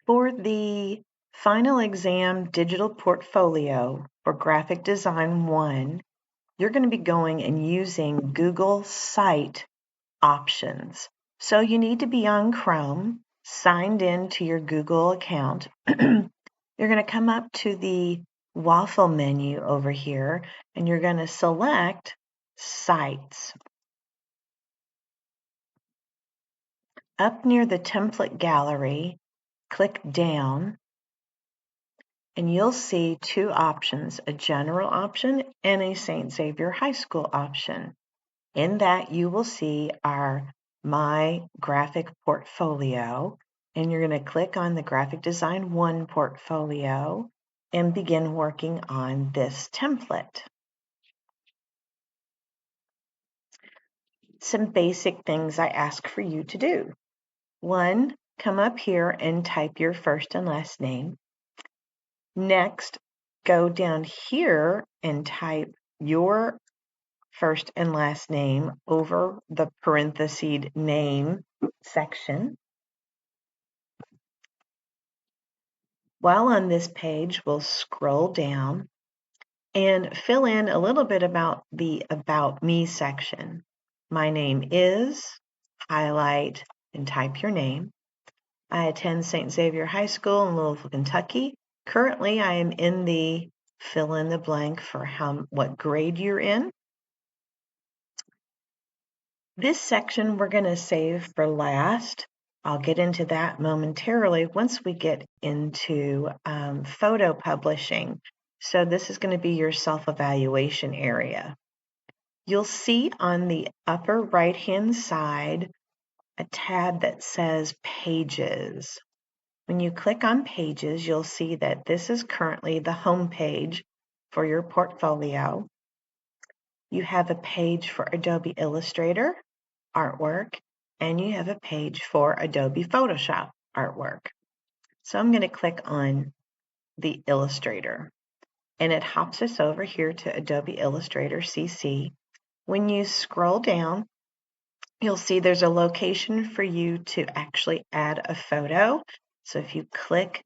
For the final exam digital portfolio for Graphic Design 1, you're going to be going and using Google Site options. So you need to be on Chrome, signed in to your Google account. You're going to come up to the waffle menu over here, and you're going to select Sites. Up near the template gallery, click down, and you'll see two options, a general option and a St. Xavier High School option. In that, you will see our My Graphic Portfolio, and you're going to click on the Graphic Design 1 portfolio and begin working on this template. Some basic things I ask for you to do. 1, come up here and type your first and last name. Next, go down here and type your first and last name over the parentheses name section. While on this page, we'll scroll down and fill in a little bit about the About Me section. My name is, highlight and type your name. I attend St. Xavier High School in Louisville, Kentucky. Currently, I am in the fill in the blank for what grade you're in. This section we're going to save for last. I'll get into that momentarily once we get into photo publishing. So this is going to be your self-evaluation area. You'll see on the upper right-hand side a tab that says Pages. When you click on Pages, you'll see that this is currently the home page for your portfolio. You have a page for Adobe Illustrator artwork, and you have a page for Adobe Photoshop artwork. So I'm going to click on the Illustrator, and it hops us over here to Adobe Illustrator CC. When you scroll down, you'll see there's a location for you to actually add a photo. So if you click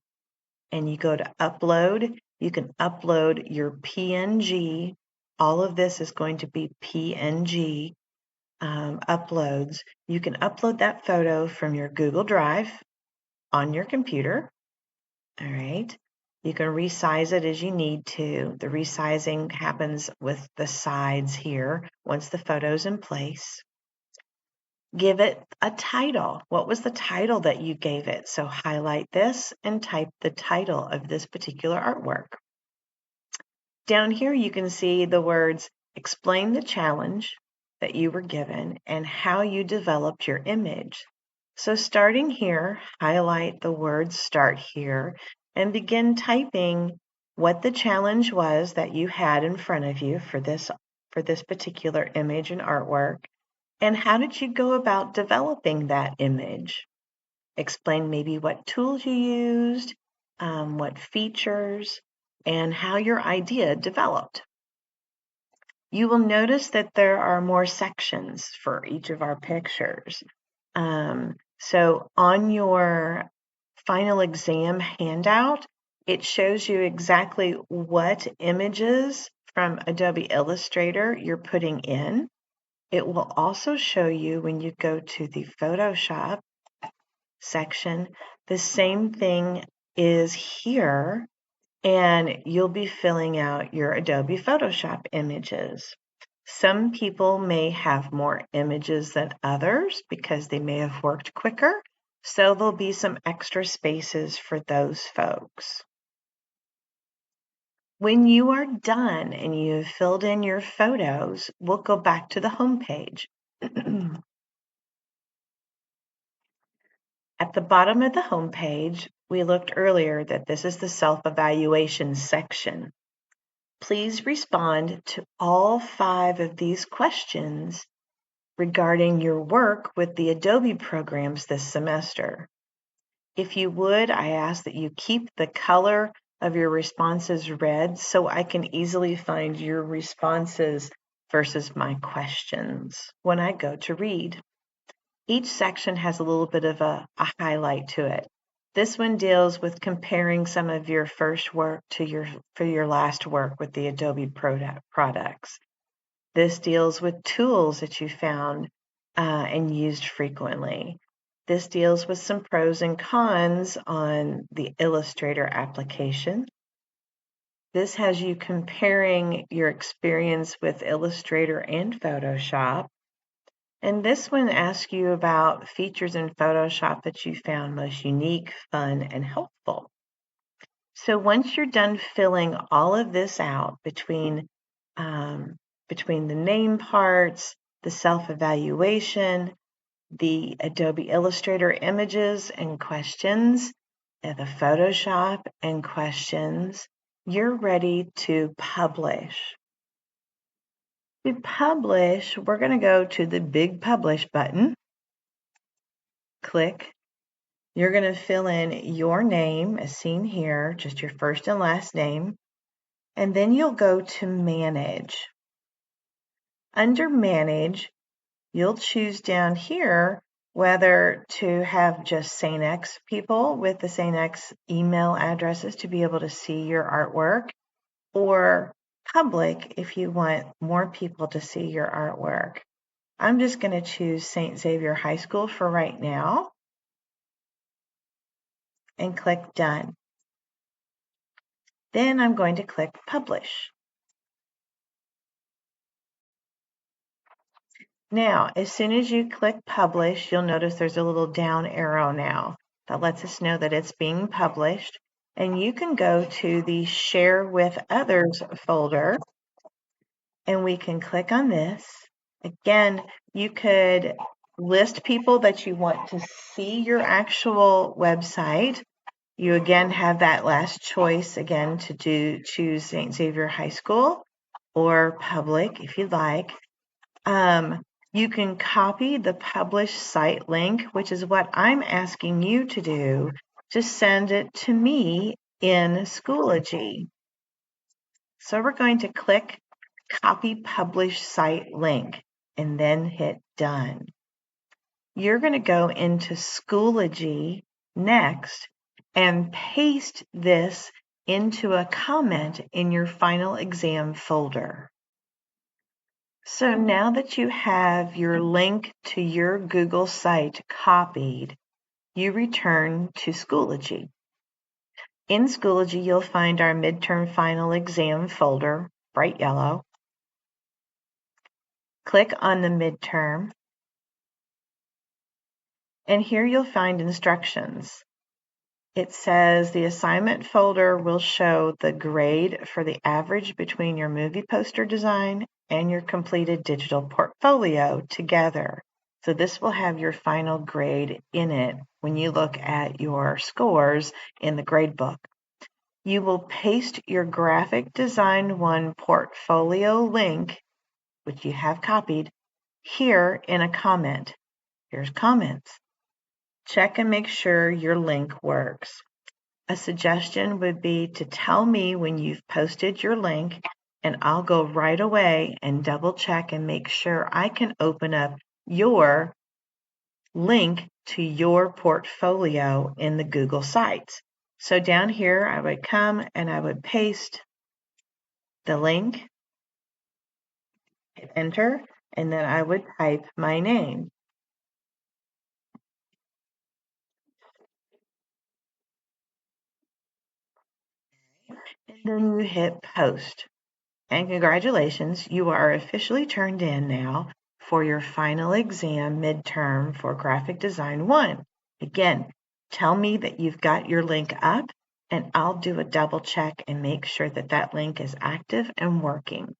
and you go to upload, you can upload your PNG. All of this is going to be PNG uploads. You can upload that photo from your Google Drive on your computer. All right. You can resize it as you need to. The resizing happens with the sides here once the photo's in place. Give it a title. What was the title that you gave it? So highlight this and type the title of this particular artwork. Down here you can see the words, explain the challenge that you were given and how you developed your image. So starting here, highlight the words start here and begin typing what the challenge was that you had in front of you for this particular image and artwork. And how did you go about developing that image? Explain maybe what tools you used, what features, and how your idea developed. You will notice that there are more sections for each of our pictures. So on your final exam handout, it shows you exactly what images from Adobe Illustrator you're putting in. It will also show you when you go to the Photoshop section, the same thing is here, and you'll be filling out your Adobe Photoshop images. Some people may have more images than others because they may have worked quicker, so there'll be some extra spaces for those folks. When you are done and you've filled in your photos, we'll go back to the home page. At the bottom of the home page, we looked earlier that this is the self-evaluation section. Please respond to all 5 of these questions regarding your work with the Adobe programs this semester. If you would, I ask that you keep the color of your responses red so I can easily find your responses versus my questions when I go to read. Each section has a little bit of a highlight to it. This one deals with comparing some of your first work to your last work with the Adobe products. This deals with tools that you found and used frequently. This deals with some pros and cons on the Illustrator application. This has you comparing your experience with Illustrator and Photoshop. And this one asks you about features in Photoshop that you found most unique, fun, and helpful. So once you're done filling all of this out between the name parts, the self-evaluation, the Adobe Illustrator images and questions, and the Photoshop and questions, you're ready to publish. To publish, we're going to go to the big Publish button. Click. You're going to fill in your name as seen here, just your first and last name, and then you'll go to Manage. Under Manage, you'll choose down here whether to have just St. X people with the St. X email addresses to be able to see your artwork, or public if you want more people to see your artwork. I'm just going to choose St. Xavier High School for right now and click Done. Then I'm going to click Publish. Now, as soon as you click Publish, you'll notice there's a little down arrow now that lets us know that it's being published. And you can go to the Share with Others folder, and we can click on this. Again, you could list people that you want to see your actual website. You again have that last choice again to choose St. Xavier High School or public if you'd like. You can copy the published site link, which is what I'm asking you to do, to send it to me in Schoology. So we're going to click Copy Published Site Link and then hit Done. You're going to go into Schoology next and paste this into a comment in your final exam folder. So now that you have your link to your Google site copied, you return to Schoology. In Schoology, you'll find our midterm final exam folder, bright yellow. Click on the midterm, and here you'll find instructions. It says the assignment folder will show the grade for the average between your movie poster design and your completed digital portfolio together. So this will have your final grade in it when you look at your scores in the grade book. You will paste your Graphic Design 1 portfolio link, which you have copied, here in a comment. Here's comments. Check and make sure your link works. A suggestion would be to tell me when you've posted your link, and I'll go right away and double check and make sure I can open up your link to your portfolio in the Google Sites. So down here, I would come and I would paste the link, hit enter, and then I would type my name. And then you hit post. And congratulations, you are officially turned in now for your final exam midterm for Graphic Design 1. Again, tell me that you've got your link up, and I'll do a double check and make sure that that link is active and working.